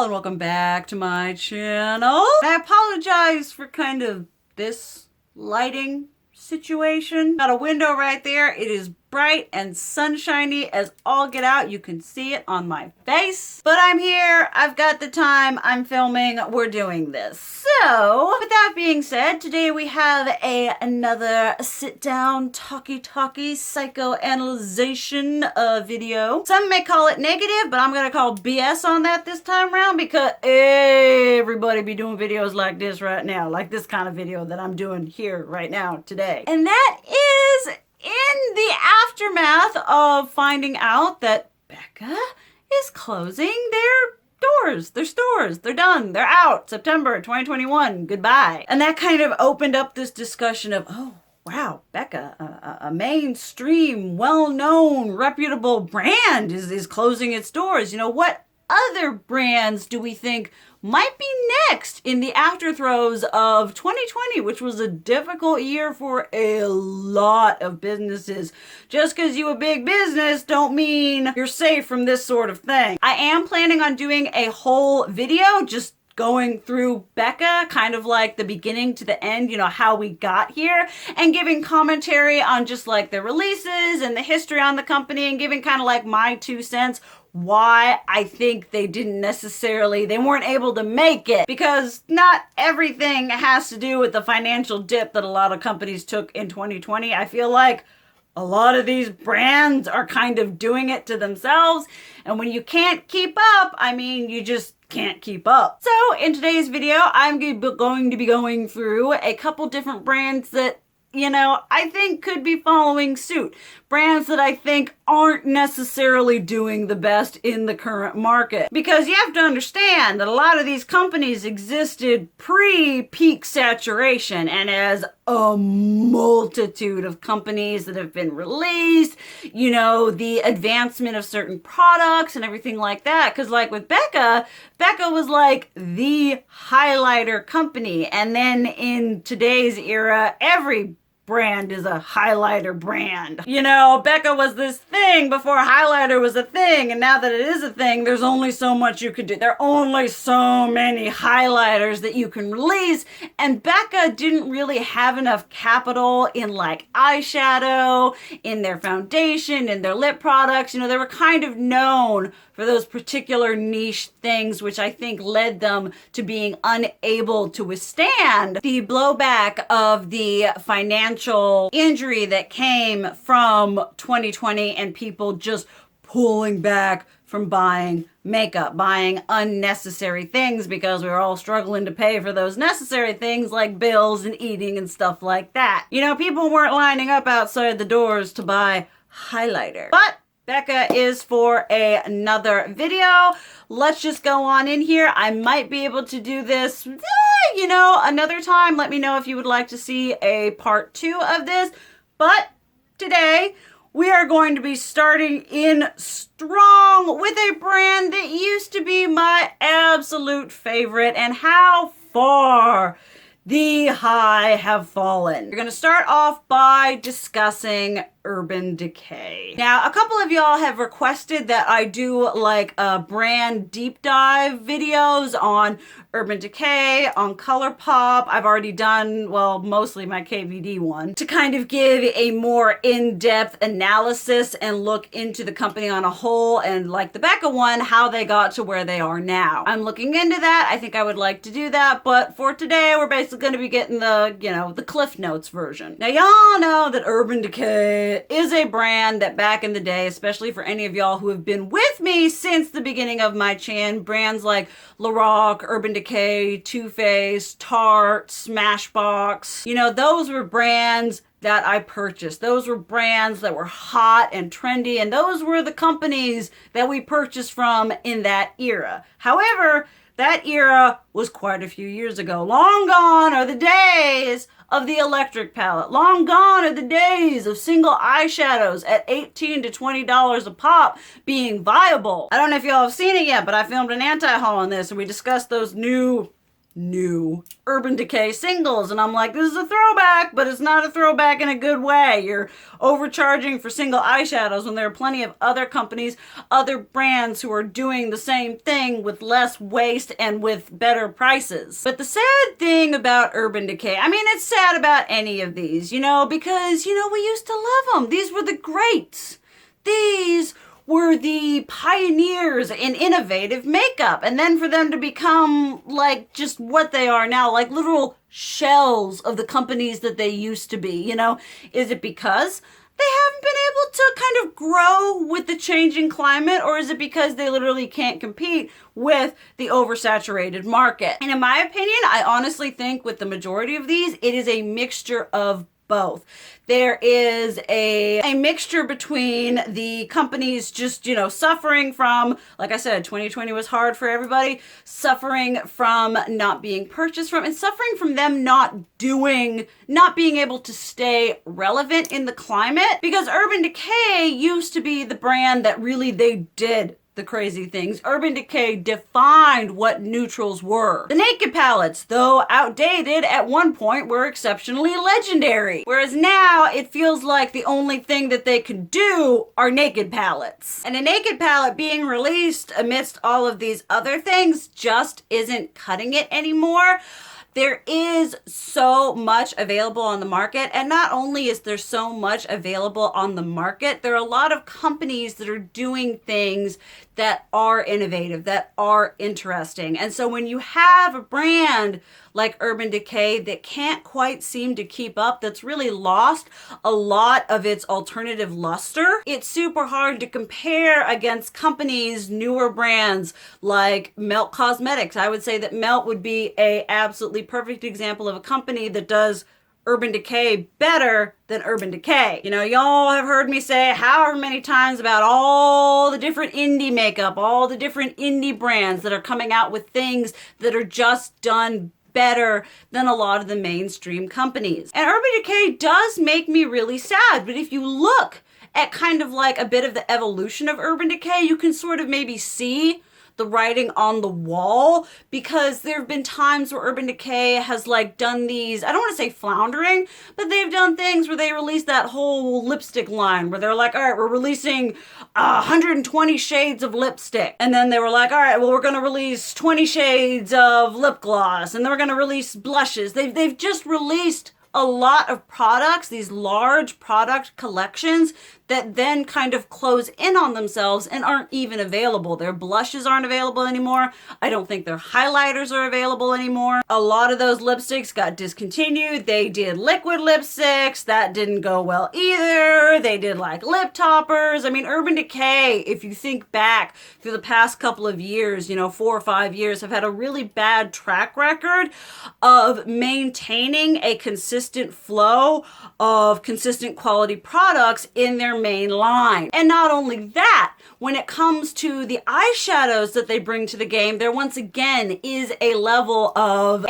and welcome back to my channel. I apologize for kind of this lighting situation. Got a window right there. It is bright and sunshiny as all get out. You can see it on my face. But I'm here. I've got the time. I'm filming. We're doing this. So, with that being said, today we have another sit-down, talky psychoanalyzation video. Some may call it negative, but I'm going to call BS on that this time around because everybody be doing videos like this right now. Like this kind of video that I'm doing here right now today. And that is in the aftermath of finding out that Becca is closing their doors, their stores. They're done. They're out. September 2021. Goodbye. And that kind of opened up this discussion of, oh, wow, Becca, a mainstream, well-known, reputable brand is closing its doors. You know, what other brands do we think might be next in the afterthroes of 2020, which was a difficult year for a lot of businesses. Just because you a big business don't mean you're safe from this sort of thing. I am planning on doing a whole video just going through Becca, kind of like the beginning to the end, you know, how we got here, and giving commentary on just like the releases and the history on the company, and giving kind of like my 2 cents why I think they weren't able to make it, because not everything has to do with the financial dip that a lot of companies took in 2020. I feel like a lot of these brands are kind of doing it to themselves, and when you can't keep up, I mean, you just can't keep up. So in today's video, I'm going to be going through a couple different brands that, you know, I think could be following suit. Brands that I think aren't necessarily doing the best in the current market. Because you have to understand that a lot of these companies existed pre-peak saturation, and as a multitude of companies that have been released, you know, the advancement of certain products and everything like that. Because like with Becca was like the highlighter company. And then in today's era, every brand is a highlighter brand. You know, Becca was this thing before highlighter was a thing, and now that it is a thing, there's only so much you could do. There are only so many highlighters that you can release, and Becca didn't really have enough capital in like eyeshadow, in their foundation, in their lip products. You know, they were kind of known for those particular niche things, which I think led them to being unable to withstand the blowback of the financial injury that came from 2020 and people just pulling back from buying makeup, buying unnecessary things, because we were all struggling to pay for those necessary things like bills and eating and stuff like that. You know, people weren't lining up outside the doors to buy highlighter. But Becca is for another video. Let's just go on in here. I might be able to do this, you know, another time. Let me know if you would like to see a part 2 of this. But today, we are going to be starting in strong with a brand that used to be my absolute favorite, and how far the high have fallen. We're going to start off by discussing Urban Decay. Now, a couple of y'all have requested that I do like brand deep dive videos on Urban Decay, on ColourPop. I've already done, well, mostly my KVD one, to kind of give a more in-depth analysis and look into the company on a whole, and like the Becca one, how they got to where they are now. I'm looking into that. I think I would like to do that, but for today, we're basically going to be getting the, you know, the Cliff Notes version. Now, y'all know that Urban Decay is a brand that back in the day, especially for any of y'all who have been with me since the beginning of my channel, brands like Lorac, Urban Decay, Too Faced, Tarte, Smashbox, you know, those were brands that I purchased. Those were brands that were hot and trendy, and those were the companies that we purchased from in that era. However, that era was quite a few years ago. Long gone are the days of the electric palette. Long gone are the days of single eyeshadows at $18 to $20 a pop being viable. I don't know if y'all have seen it yet, but I filmed an anti-haul on this, and we discussed those new new Urban Decay singles. And I'm like, this is a throwback, but it's not a throwback in a good way. You're overcharging for single eyeshadows when there are plenty of other companies, other brands who are doing the same thing with less waste and with better prices. But the sad thing about Urban Decay, I mean, it's sad about any of these, you know, because, you know, we used to love them. These were the greats. These were the pioneers in innovative makeup. And then for them to become like just what they are now, like literal shells of the companies that they used to be, you know, is it because they haven't been able to kind of grow with the changing climate, or is it because they literally can't compete with the oversaturated market? And in my opinion, I honestly think with the majority of these, it is a mixture of both. There is a mixture between the companies just, you know, suffering from, like I said, 2020 was hard for everybody, suffering from not being purchased from, and suffering from them not being able to stay relevant in the climate, because Urban Decay used to be the brand that really they did the crazy things. Urban Decay defined what neutrals were. The naked palettes, though outdated at one point, were exceptionally legendary. Whereas now it feels like the only thing that they can do are naked palettes. And a naked palette being released amidst all of these other things just isn't cutting it anymore. There is so much available on the market, and not only is there so much available on the market, there are a lot of companies that are doing things that are innovative, that are interesting. And so when you have a brand like Urban Decay that can't quite seem to keep up, that's really lost a lot of its alternative luster, it's super hard to compare against companies, newer brands like Melt Cosmetics. I would say that Melt would be a absolutely perfect example of a company that does Urban Decay better than Urban Decay. You know, y'all have heard me say however many times about all the different indie makeup, all the different indie brands that are coming out with things that are just done better than a lot of the mainstream companies. And Urban Decay does make me really sad, but if you look at kind of like a bit of the evolution of Urban Decay, you can sort of maybe see the writing on the wall, because there have been times where Urban Decay has like done these, I don't want to say floundering, but they've done things where they release that whole lipstick line where they're like, all right, we're releasing 120 shades of lipstick. And then they were like, all right, well, we're going to release 20 shades of lip gloss, and then we're going to release blushes. They've just released a lot of products, these large product collections that then kind of close in on themselves and aren't even available. Their blushes aren't available anymore. I don't think their highlighters are available anymore. A lot of those lipsticks got discontinued. They did liquid lipsticks. That didn't go well either. They did like lip toppers. I mean, Urban Decay, if you think back through the past couple of years, you know, 4 or 5 years, have had a really bad track record of maintaining a consistent flow of consistent quality products in their main line. And not only that, when it comes to the eyeshadows that they bring to the game, there once again is a level of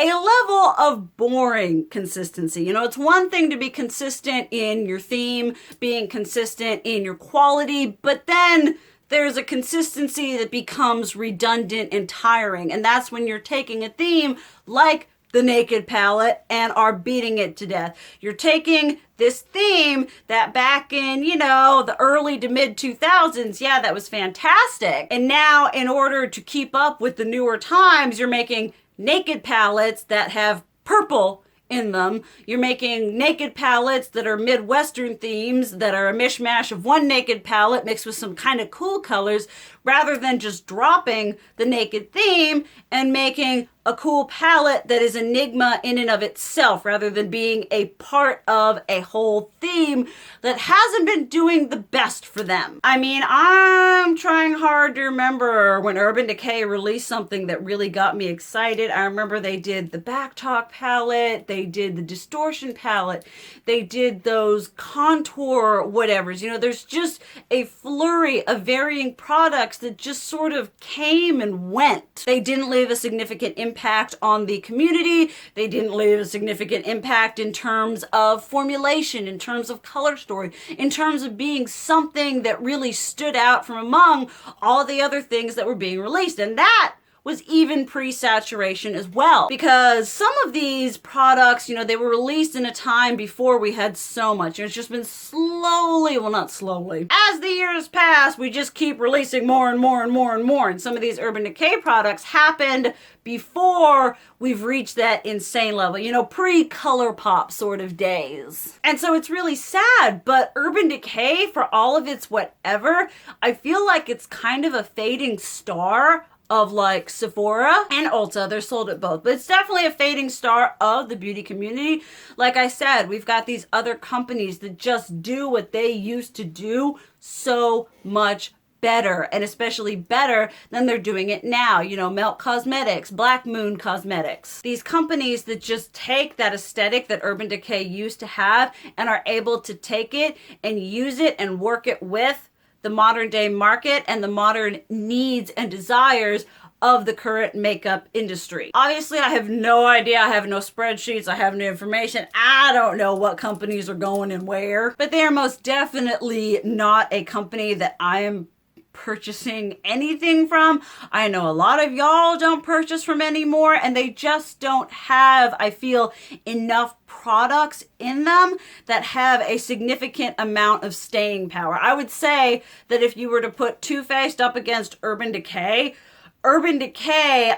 boring consistency. You know, it's one thing to be consistent in your theme, being consistent in your quality, but then there's a consistency that becomes redundant and tiring. And that's when you're taking a theme like the naked palette and are beating it to death. You're taking this theme that back in, you know, the early to mid 2000s, yeah, that was fantastic. And now in order to keep up with the newer times, you're making naked palettes that have purple in them. You're making naked palettes that are Midwestern themes that are a mishmash of one naked palette mixed with some kind of cool colors, rather than just dropping the naked theme and making a cool palette that is enigma in and of itself, rather than being a part of a whole theme that hasn't been doing the best for them. I mean, I'm trying hard to remember when Urban Decay released something that really got me excited. I remember they did the Backtalk palette, they did the Distortion palette, they did those contour whatevers. You know, there's just a flurry of varying products that just sort of came and went. They didn't leave a significant impact on the community. They didn't leave a significant impact in terms of formulation, in terms of color story, in terms of being something that really stood out from among all the other things that were being released. And that was even pre-saturation as well. Because some of these products, you know, they were released in a time before we had so much. It's just been slowly, well, not slowly. As the years pass, we just keep releasing more and more and more and more. And some of these Urban Decay products happened before we've reached that insane level, you know, pre-ColourPop sort of days. And so it's really sad, but Urban Decay, for all of its whatever, I feel like it's kind of a fading star of like Sephora and Ulta. They're sold at both, but it's definitely a fading star of the beauty community. Like I said, we've got these other companies that just do what they used to do so much better, and especially better than they're doing it now. You know, Melt Cosmetics, Black Moon Cosmetics. These companies that just take that aesthetic that Urban Decay used to have and are able to take it and use it and work it with the modern day market and the modern needs and desires of the current makeup industry. Obviously, I have no idea. I have no spreadsheets. I have no information. I don't know what companies are going and where, but they are most definitely not a company that I am purchasing anything from. I know a lot of y'all don't purchase from anymore, and they just don't have, I feel, enough products in them that have a significant amount of staying power. I would say that if you were to put Too Faced up against Urban Decay,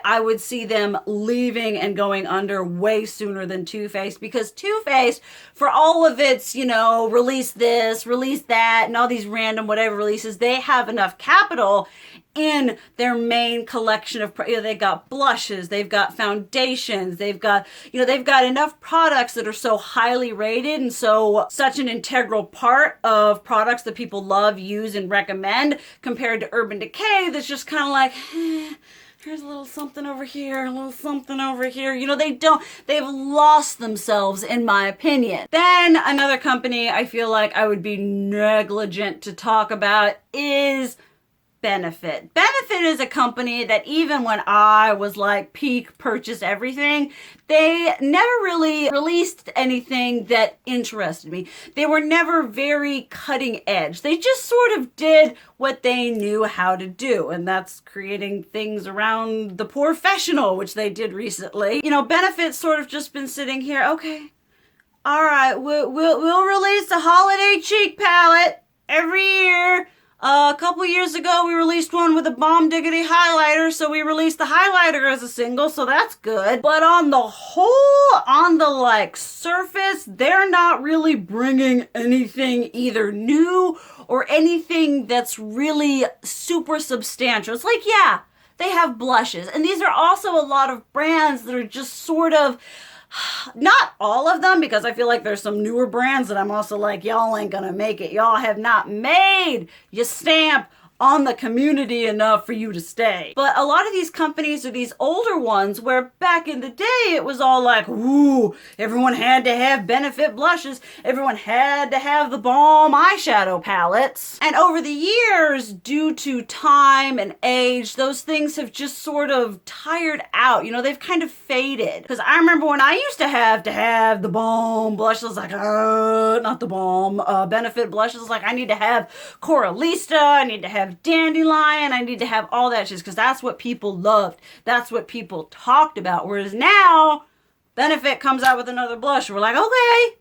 I would see them leaving and going under way sooner than Too Faced, because Too Faced, for all of its, you know, release this, release that, and all these random whatever releases, they have enough capital in their main collection of, you know, they've got blushes, they've got foundations, they've got, you know, they've got enough products that are so highly rated and so such an integral part of products that people love, use, and recommend, compared to Urban Decay that's just kind of like, here's a little something over here, a little something over here. You know, they've lost themselves, in my opinion. Then another company I feel like I would be negligent to talk about is Benefit. Benefit is a company that even when I was like peak purchase everything, they never really released anything that interested me. They were never very cutting edge. They just sort of did what they knew how to do, and that's creating things around the professional, which they did recently. You know, Benefit's sort of just been sitting here, okay, all right, we'll release a holiday cheek palette every year. A couple years ago, we released one with a bomb diggity highlighter, so we released the highlighter as a single, so that's good. But on the whole, on the like surface, they're not really bringing anything either new or anything that's really super substantial. It's like, yeah, they have blushes, and these are also a lot of brands that are just sort of, not all of them, because I feel like there's some newer brands that I'm also like, y'all ain't gonna make it. Y'all have not made your stamp on the community enough for you to stay. But a lot of these companies are these older ones where back in the day it was all like, ooh, everyone had to have Benefit blushes, everyone had to have the balm eyeshadow palettes. And over the years, due to time and age, those things have just sort of tired out. You know, they've kind of faded. Because I remember when I used to have the balm blushes, like, not the balm, Benefit blushes, like I need to have Coralista, I need to have Dandelion, I need to have all that shit, because that's what people loved. That's what people talked about. Whereas now, Benefit comes out with another blush. We're like, okay,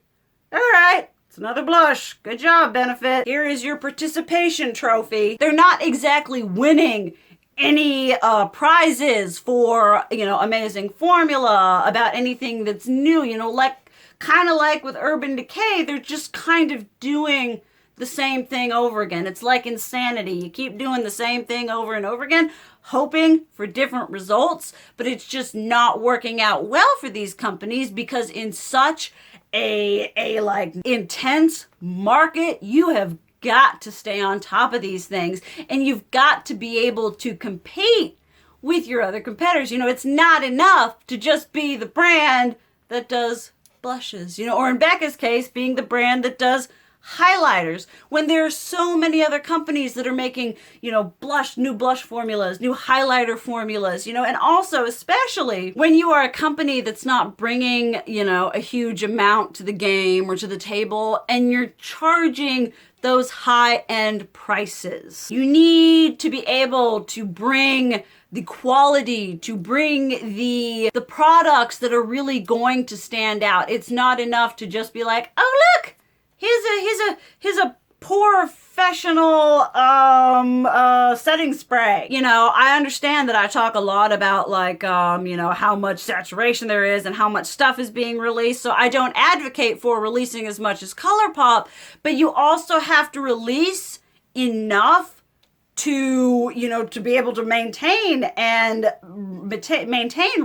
all right, it's another blush. Good job, Benefit. Here is your participation trophy. They're not exactly winning any prizes for, you know, amazing formula, about anything that's new, you know, like, kind of like with Urban Decay, they're just kind of doing the same thing over again. It's like insanity. You keep doing the same thing over and over again, hoping for different results, but it's just not working out well for these companies, because in such a like intense market, you have got to stay on top of these things, and you've got to be able to compete with your other competitors. You know, it's not enough to just be the brand that does blushes, you know, or in Becca's case, being the brand that does highlighters when there are so many other companies that are making, you know, new blush formulas, new highlighter formulas, you know, and also especially when you are a company that's not bringing, you know, a huge amount to the game or to the table and you're charging those high-end prices. You need to be able to bring the quality, to bring the products that are really going to stand out. It's not enough to just be like, oh look, here's a professional setting spray. You know, I understand that I talk a lot about like you know, how much saturation there is and how much stuff is being released. So I don't advocate for releasing as much as ColourPop, but you also have to release enough to, you know, to be able to maintain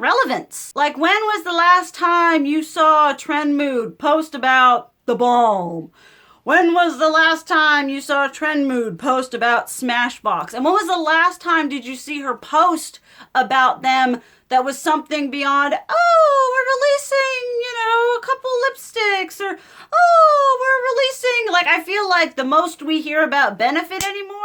relevance. Like, when was the last time you saw Trend Mood post about the balm? When was the last time you saw Trend Mood post about Smashbox? And when was the last time did you see her post about them that was something beyond, oh, we're releasing, you know, a couple lipsticks, or, oh, we're releasing, like, I feel like the most we hear about Benefit anymore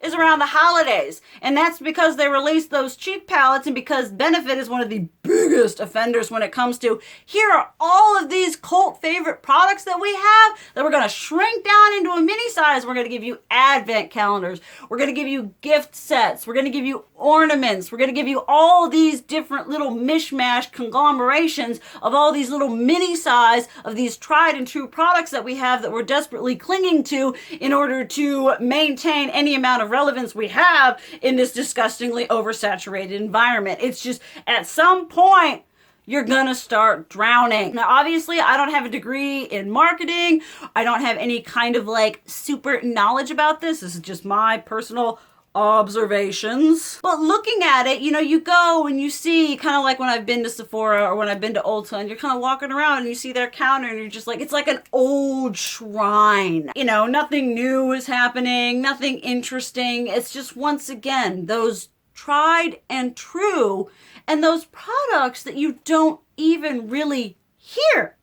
is around the holidays. And that's because they released those cheap palettes and because Benefit is one of the biggest offenders when it comes to, here are all of these cult favorite products that we have that we're going to shrink down into a mini size. We're going to give you advent calendars. We're going to give you gift sets. We're going to give you ornaments. We're going to give you all these different little mishmash conglomerations of all these little mini size of these tried and true products that we have that we're desperately clinging to in order to maintain any amount of relevance we have in this disgustingly oversaturated environment. It's just, at some point, you're gonna start drowning. Now, obviously, I don't have a degree in marketing. I don't have any kind of like super knowledge about this. This is just my personal observations. But looking at it, you know, you go and you see, kind of like when I've been to Sephora or when I've been to Ulta, and you're kind of walking around and you see their counter and you're just like, it's like an old shrine. You know, nothing new is happening, nothing interesting. It's just, once again, those tried and true and those products that you don't even really hear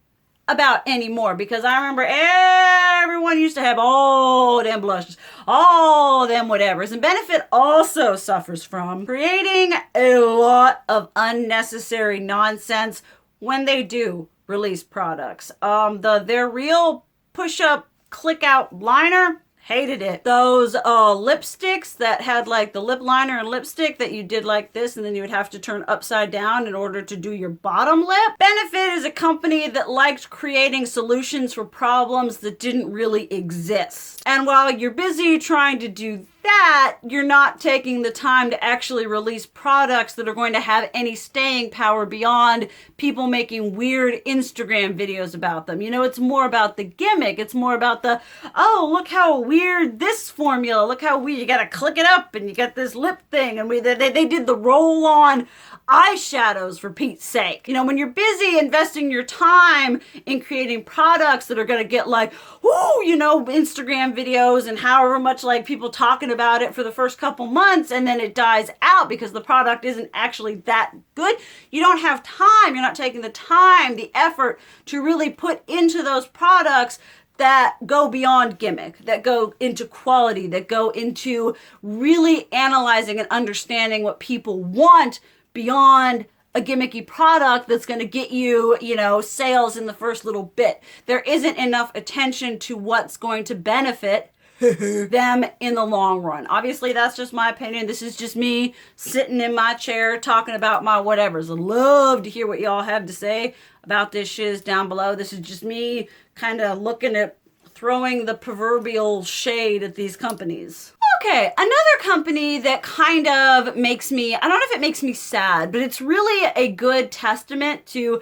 about anymore, because I remember everyone used to have all them blushes, all them whatevers, and Benefit also suffers from creating a lot of unnecessary nonsense when they do release products. Their real push-up click-out liner, hated it. Those lipsticks that had like the lip liner and lipstick that you did like this and then you would have to turn upside down in order to do your bottom lip. Benefit is a company that liked creating solutions for problems that didn't really exist. And while you're busy trying to do that, you're not taking the time to actually release products that are going to have any staying power beyond people making weird Instagram videos about them. You know, it's more about the gimmick. It's more about the, oh, look how weird this formula, look how weird, you gotta click it up and you got this lip thing, and they did the roll-on eyeshadows, for Pete's sake. You know, when you're busy investing your time in creating products that are going to get like, whoo, you know, Instagram videos and however much like people talking about it for the first couple months, and then it dies out because the product isn't actually that good. You don't have time. You're not taking the time, the effort to really put into those products that go beyond gimmick, that go into quality, that go into really analyzing and understanding what people want beyond a gimmicky product that's going to get you, you know, sales in the first little bit. There isn't enough attention to what's going to benefit them in the long run. Obviously, that's just my opinion. This is just me sitting in my chair talking about my whatevers. I'd love to hear what y'all have to say about this shiz down below. This is just me kind of looking at throwing the proverbial shade at these companies. Okay, another company that kind of makes me, I don't know if it makes me sad, but it's really a good testament to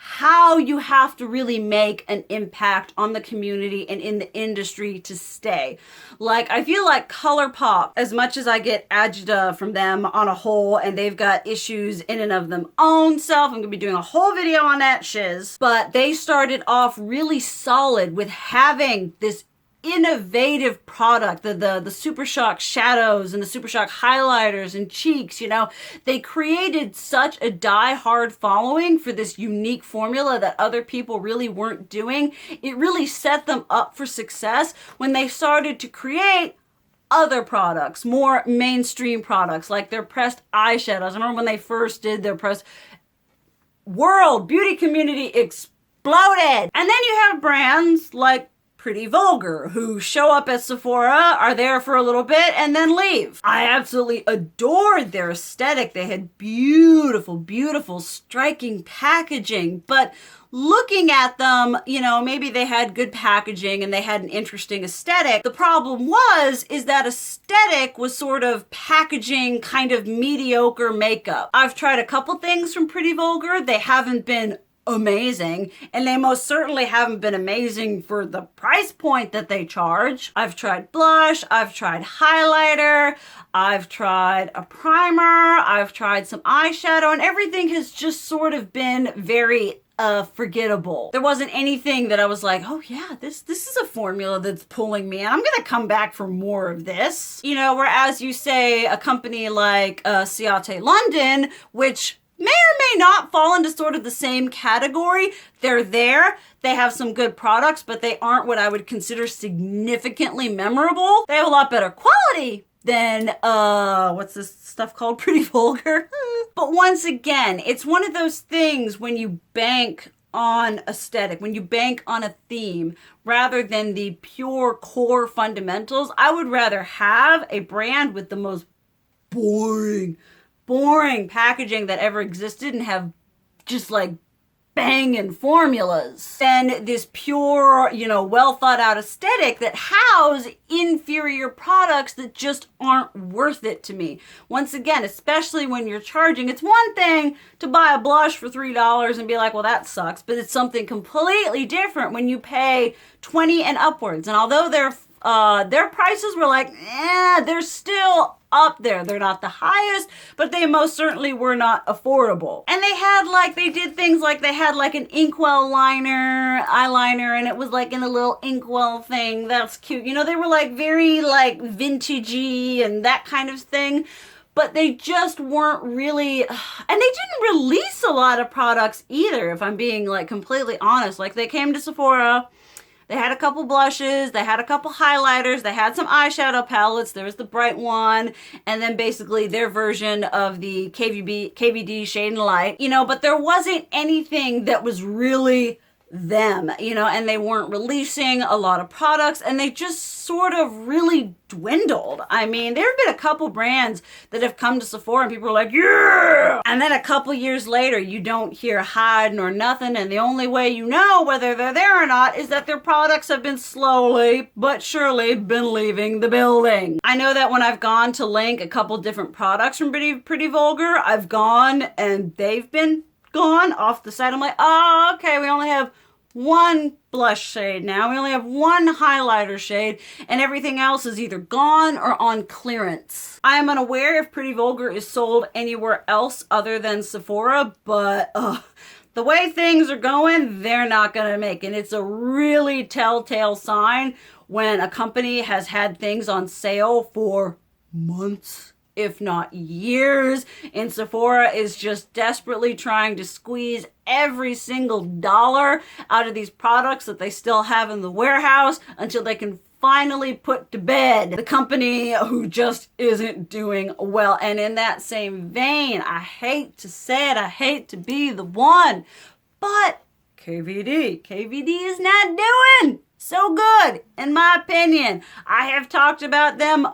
how you have to really make an impact on the community and in the industry to stay. Like, I feel like ColourPop, as much as I get agita from them on a whole, and they've got issues in and of them own self, I'm gonna be doing a whole video on that shiz, but they started off really solid with having this innovative product, the Super Shock shadows and the Super Shock highlighters and cheeks, you know, they created such a die-hard following for this unique formula that other people really weren't doing. It really set them up for success when they started to create other products, more mainstream products, like their pressed eyeshadows. I remember when they first did their pressed, world beauty community exploded. And then you have brands like Pretty Vulgar, who show up at Sephora, are there for a little bit, and then leave. I absolutely adored their aesthetic. They had beautiful, beautiful, striking packaging, but looking at them, you know, maybe they had good packaging and they had an interesting aesthetic. The problem is that aesthetic was sort of packaging kind of mediocre makeup. I've tried a couple things from Pretty Vulgar. They haven't been amazing, and they most certainly haven't been amazing for the price point that they charge. I've tried blush, I've tried highlighter, I've tried a primer, I've tried some eyeshadow, and everything has just sort of been very forgettable. There wasn't anything that I was like, oh yeah, this is a formula that's pulling me, and I'm gonna come back for more of this. You know, whereas you say a company like Ciate London, which may or may not fall into sort of the same category. They're there. They have some good products, but they aren't what I would consider significantly memorable. They have a lot better quality than, what's this stuff called? Pretty Vulgar. But once again, it's one of those things when you bank on aesthetic, when you bank on a theme, rather than the pure core fundamentals. I would rather have a brand with the most boring packaging that ever existed and have just like banging formulas than this pure, you know, well thought out aesthetic that house inferior products that just aren't worth it to me. Once again, especially when you're charging, it's one thing to buy a blush for $3 and be like, well, that sucks, but it's something completely different when you pay $20 and upwards. And although their prices were like, they're still up there. They're not the highest, but they most certainly were not affordable. And they did things like they had like an inkwell eyeliner, and it was like in a little inkwell thing. That's cute. You know, they were like very like vintagey and that kind of thing, but they just weren't really, and they didn't release a lot of products either, if I'm being like completely honest. Like they came to Sephora, they had a couple blushes, they had a couple highlighters, they had some eyeshadow palettes, there was the bright one, and then basically their version of the KVD Shade and Light, you know, but there wasn't anything that was really them, you know, and they weren't releasing a lot of products, and they just sort of really dwindled. I mean, there have been a couple brands that have come to Sephora and people are like, yeah! And then a couple years later, you don't hear hide nor nothing, and the only way you know whether they're there or not is that their products have been slowly but surely been leaving the building. I know that when I've gone to link a couple different products from Pretty Vulgar, I've gone and they've been gone off the site. I'm like, oh, okay, we only have one blush shade now. We only have one highlighter shade, and everything else is either gone or on clearance. I am unaware if Pretty Vulgar is sold anywhere else other than Sephora, but the way things are going, they're not gonna make it. It's a really telltale sign when a company has had things on sale for months, if not years, and Sephora is just desperately trying to squeeze every single dollar out of these products that they still have in the warehouse until they can finally put to bed the company who just isn't doing well. And in that same vein, I hate to say it, I hate to be the one, but KVD is not doing so good, in my opinion. I have talked about them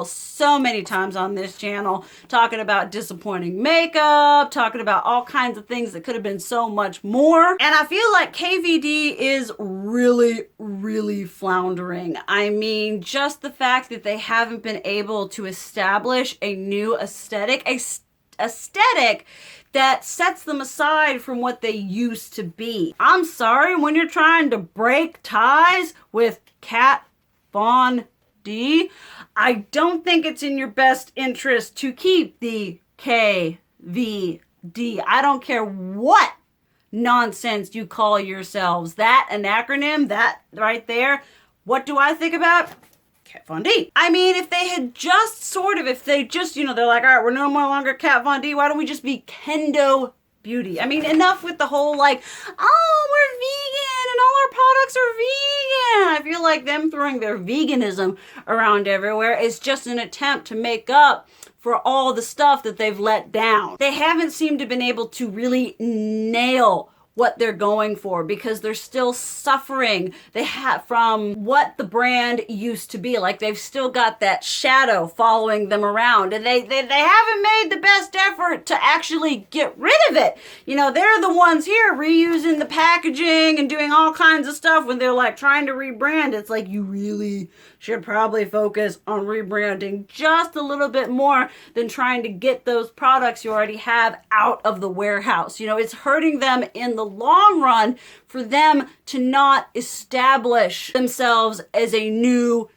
so many times on this channel, talking about disappointing makeup, talking about all kinds of things that could have been so much more. And I feel like KVD is really, really floundering. I mean, just the fact that they haven't been able to establish a new aesthetic that sets them aside from what they used to be. I'm sorry, when you're trying to break ties with Kat Von D, I don't think it's in your best interest to keep the KVD. I don't care what nonsense you call yourselves. That an acronym, that right there, what do I think about? Kat Von D. I mean, if they had just if they just, they're like, all right, we're no more longer Kat Von D. Why don't we just be Kendo Beauty? I mean, enough with the whole like, oh, we're vegan and all our products are vegan. I feel like them throwing their veganism around everywhere is just an attempt to make up for all the stuff that they've let down. They haven't seemed to have been able to really nail what they're going for because they're still suffering from what the brand used to be. Like they've still got that shadow following them around, and they haven't made the best effort to actually get rid of it. They're the ones here reusing the packaging and doing all kinds of stuff when they're like trying to rebrand. It's like you really should probably focus on rebranding just a little bit more than trying to get those products you already have out of the warehouse. It's hurting them in the long run for them to not establish themselves as a new,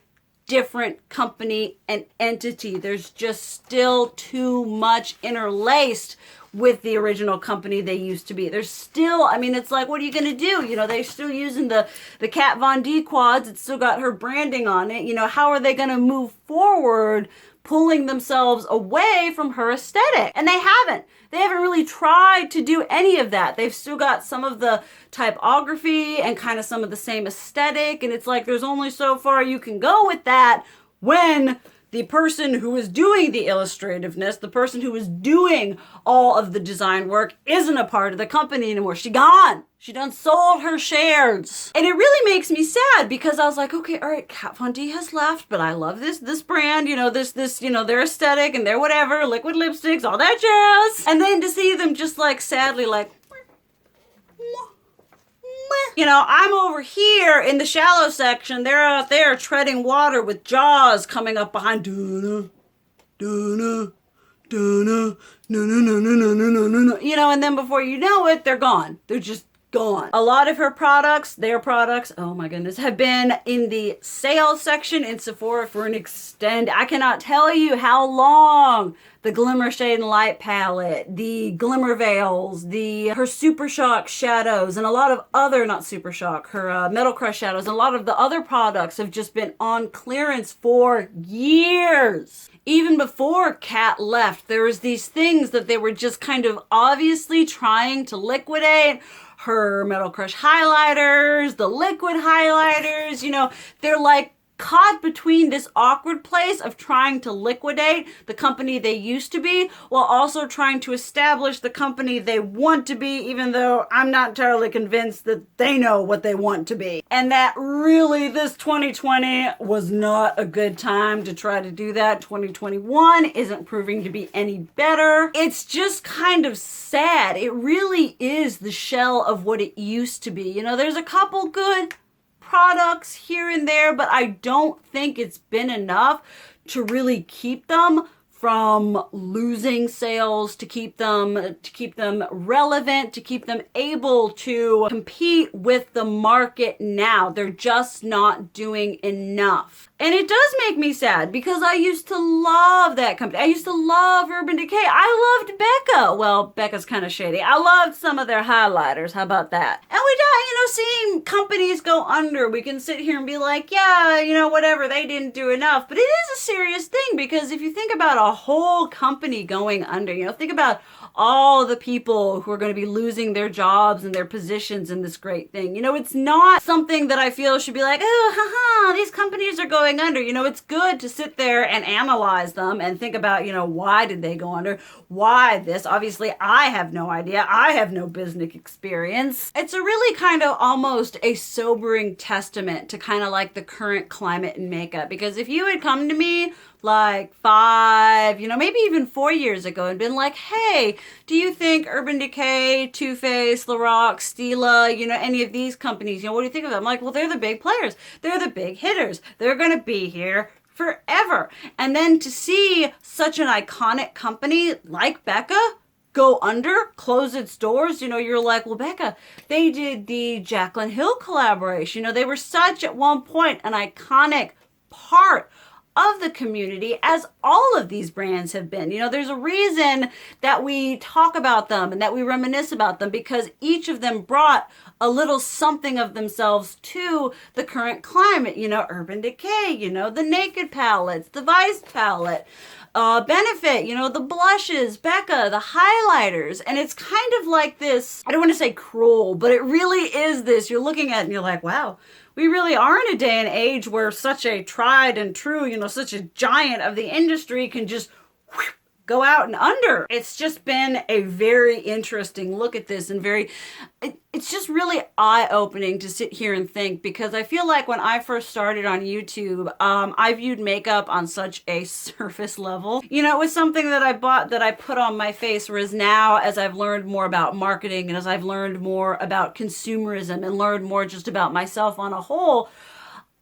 different company and entity. There's just still too much interlaced with the original company they used to be. There's still, it's like, what are you going to do? They're still using the Kat Von D quads. It's still got her branding on it. How are they going to move forward pulling themselves away from her aesthetic? And they haven't. They haven't really tried to do any of that. They've still got some of the typography and kind of some of the same aesthetic. And it's like, there's only so far you can go with that when the person who is doing the illustrativeness, the person who is doing all of the design work isn't a part of the company anymore. She gone. She done sold her shares. And it really makes me sad because I was like, okay, all right, Kat Von D has left, but I love this brand, their aesthetic and their whatever, liquid lipsticks, all that jazz. And then to see them just like sadly like, I'm over here in the shallow section. They're out there treading water with jaws coming up behind. And then before you know it, they're gone. They're just gone. A lot of their products, oh my goodness, have been in the sales section in Sephora for an I cannot tell you how long. The Glimmer Shade and Light palette, the Glimmer Veils, her Super Shock shadows, and a lot of other, not Super Shock, her Metal Crush shadows, and a lot of the other products have just been on clearance for years. Even before Kat left, there was these things that they were just kind of obviously trying to liquidate. Her Metal Crush highlighters, the liquid highlighters, they're like caught between this awkward place of trying to liquidate the company they used to be while also trying to establish the company they want to be, even though I'm not entirely convinced that they know what they want to be. And that really, this 2020 was not a good time to try to do that. 2021 isn't proving to be any better. It's just kind of sad. It really is the shell of what it used to be. There's a couple good products here and there, but I don't think it's been enough to really keep them from losing sales, to keep them relevant, to keep them able to compete with the market now. They're just not doing enough. And it does make me sad because I used to love that company. I used to love Urban Decay. I loved Becca. Well, Becca's kind of shady. I loved some of their highlighters. How about that? And we don't, seeing companies go under, we can sit here and be like, yeah, whatever, they didn't do enough. But it is a serious thing because if you think about a whole company going under, think about all the people who are going to be losing their jobs and their positions in this great thing. It's not something that I feel should be like, oh, these companies are going under. It's good to sit there and analyze them and think about, why did they go under? Why this? Obviously, I have no idea. I have no business experience. It's a really kind of almost a sobering testament to kind of like the current climate in makeup. Because if you had come to me like 5, maybe even 4 years ago and been like, hey, do you think Urban Decay, Too Faced, Lorac, Stila, any of these companies, what do you think of them? I'm like, well, they're the big players. They're the big hitters. They're going to be here forever. And then to see such an iconic company like Becca go under, close its doors, you're like, well, Becca, they did the Jaclyn Hill collaboration. They were such at one point an iconic part of the community, as all of these brands have been. You know, there's a reason that we talk about them and that we reminisce about them, because each of them brought a little something of themselves to the current climate. You know, Urban Decay, you know, the Naked palettes, the Vice palette, Benefit, you know, the blushes, Becca, the highlighters. And it's kind of like this, I don't want to say cruel, but it really is this. You're looking at it and you're like, wow, we really are in a day and age where such a tried and true, you know, such a giant of the industry can just whoosh, go out and under. It's just been a very interesting look at this, and it's just really eye-opening to sit here and think, because I feel like when I first started on YouTube, I viewed makeup on such a surface level. You know, it was something that I bought, that I put on my face, whereas now, as I've learned more about marketing and as I've learned more about consumerism and learned more just about myself on a whole,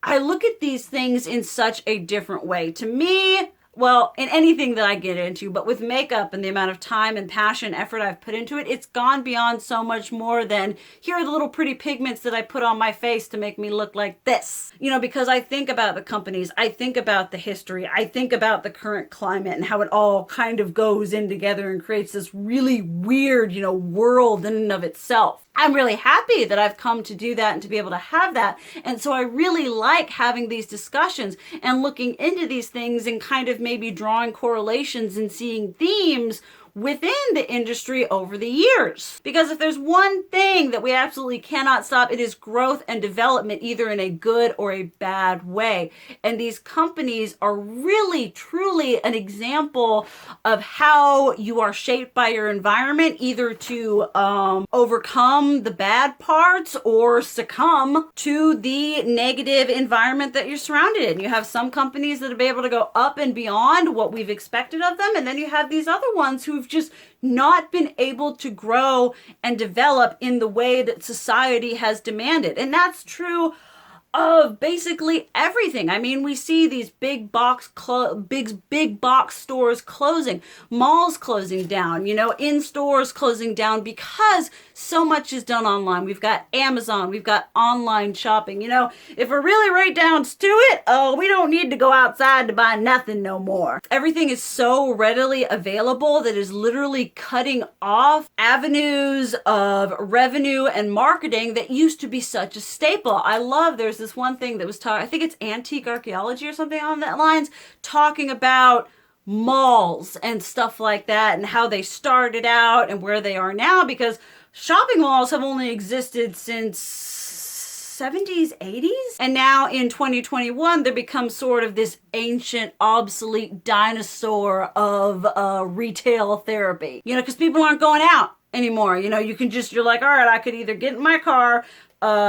I look at these things in such a different way. To me, well, in anything that I get into, but with makeup and the amount of time and passion, effort I've put into it, it's gone beyond so much more than, here are the little pretty pigments that I put on my face to make me look like this. You know, because I think about the companies, I think about the history, I think about the current climate and how it all kind of goes in together and creates this really weird, you know, world in and of itself. I'm really happy that I've come to do that and to be able to have that. And so I really like having these discussions and looking into these things and kind of maybe drawing correlations and seeing themes within the industry over the years. Because if there's one thing that we absolutely cannot stop, it is growth and development, either in a good or a bad way. And these companies are really, truly an example of how you are shaped by your environment, either to overcome the bad parts or succumb to the negative environment that you're surrounded in. You have some companies that have been able to go up and beyond what we've expected of them, and then you have these other ones who've just not been able to grow and develop in the way that society has demanded. And that's true of basically everything. I mean, we see these big box stores closing, malls closing down, you know, in stores closing down, because so much is done online. We've got Amazon, we've got online shopping. You know, if we're really right down to it, we don't need to go outside to buy nothing no more. Everything is so readily available that is literally cutting off avenues of revenue and marketing that used to be such a staple. I love, there's this one thing that was taught, I think it's antique archaeology or something on that lines, talking about malls and stuff like that and how they started out and where they are now, because shopping malls have only existed since 70s, 80s. And now in 2021, they become sort of this ancient, obsolete dinosaur of retail therapy. You know, because people aren't going out anymore. You know, you're like, all right, I could either get in my car,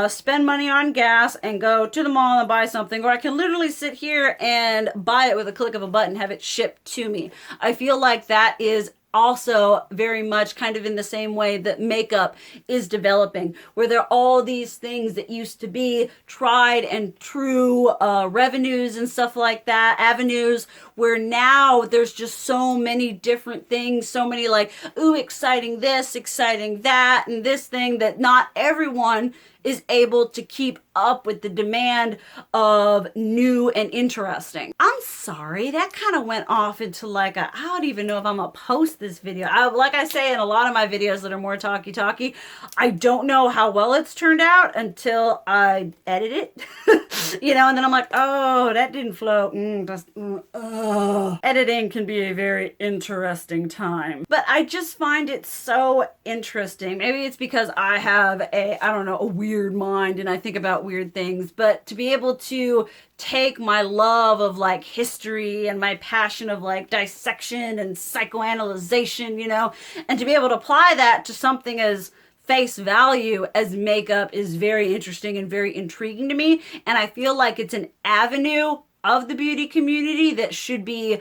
spend money on gas and go to the mall and buy something, or I can literally sit here and buy it with a click of a button, have it shipped to me. I feel like that is also very much kind of in the same way that makeup is developing, where there are all these things that used to be tried and true revenues and stuff like that, avenues, where now there's just so many different things, so many like, ooh, exciting this, exciting that, and this thing, that not everyone is able to keep up with the demand of new and interesting. I'm sorry, that kind of went off into like I don't even know if I'm gonna post this video. Like I say in a lot of my videos that are more talky, I don't know how well it's turned out until I edit it. You know, and then I'm like, oh, that didn't flow. Editing can be a very interesting time. But I just find it so interesting. Maybe it's because I have a weird mind and I think about weird things, but to be able to take my love of like history and my passion of like dissection and psychoanalyzation, you know, and to be able to apply that to something as face value as makeup is very interesting and very intriguing to me. And I feel like it's an avenue of the beauty community that should be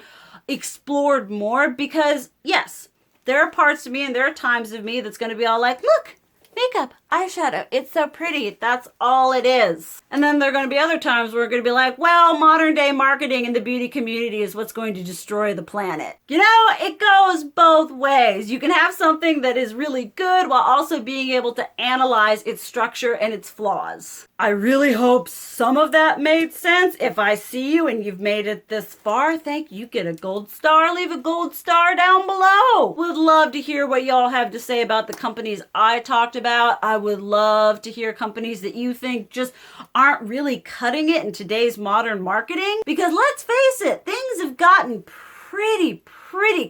explored more, because yes, there are parts of me and there are times of me that's going to be all like, look, makeup, eyeshadow. It's so pretty. That's all it is. And then there are going to be other times where we're going to be like, well, modern day marketing in the beauty community is what's going to destroy the planet. You know, it goes both ways. You can have something that is really good while also being able to analyze its structure and its flaws. I really hope some of that made sense. If I see you and you've made it this far, thank you. Get a gold star. Leave a gold star down below. Would love to hear what y'all have to say about the companies I talked about. I would love to hear companies that you think just aren't really cutting it in today's modern marketing. Because let's face it, things have gotten pretty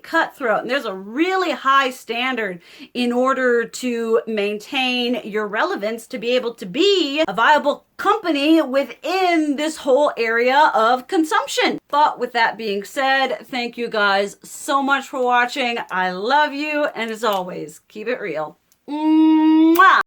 cutthroat, and there's a really high standard in order to maintain your relevance to be able to be a viable company within this whole area of consumption. But with that being said, thank you guys so much for watching. I love you, and as always, keep it real. Mwah!